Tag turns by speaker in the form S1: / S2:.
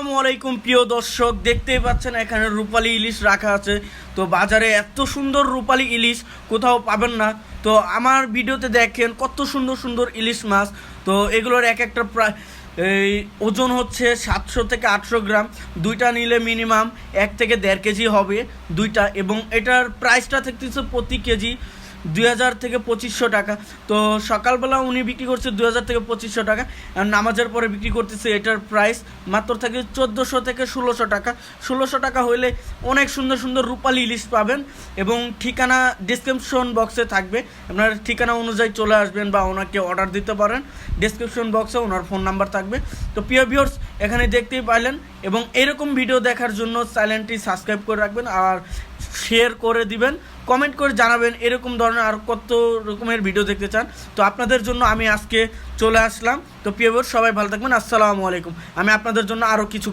S1: আসসালামু আলাইকুম প্রিয় দর্শক, দেখতেই পাচ্ছেন এখানে রূপালী ইলিশ রাখা আছে। তো বাজারে এত সুন্দর রূপালী ইলিশ কোথাও পাবেন না। তো আমার ভিডিওতে দেখেন কত সুন্দর সুন্দর ইলিশ মাছ। তো এগুলোর এক একটা এই ওজন হচ্ছে 700 থেকে 800 গ্রাম। দুইটা নিলে মিনিমাম 1 থেকে 1.5 কেজি হবে দুইটা, এবং এটার প্রাইসটা থাকতেছে প্রতি কেজি 2000 থেকে 2500 টাকা। তো সকালবেলা উনি বিক্রি করছে 2000 থেকে 2500 টাকা, আর নামাজের পরে বিক্রি করতেছে এটার প্রাইস মাত্র থাকে 1400 থেকে 1600 টাকা। 1600 টাকা হইলে অনেক সুন্দর সুন্দর রূপালী ইলিশ পাবেন, এবং ঠিকানা ডিসক্রিপশন বক্সে থাকবে। আপনার ঠিকানা অনুযায়ী চলে আসবেন বা ওনাকে অর্ডার দিতে পারেন। ডিসক্রিপশন বক্সে ওনার ফোন নাম্বার থাকবে। তো প্রিয় ভিউয়ার্স, এখানে দেখতেই পাইলেন, এবং এরকম ভিডিও দেখার জন্য চ্যানেলটি সাবস্ক্রাইব করে রাখবেন আর শেয়ার করে দিবেন। কমেন্ট করে জানাবেন এরকম ধরনের আর কত রকমের ভিডিও দেখতে চান। তো আপনাদের জন্য আমি আজকে চলে আসলাম। তো প্রিয় ভিউয়ার্স, সবাই ভালো থাকবেন। আসসালামু আলাইকুম। আমি আপনাদের জন্য আরও কিছু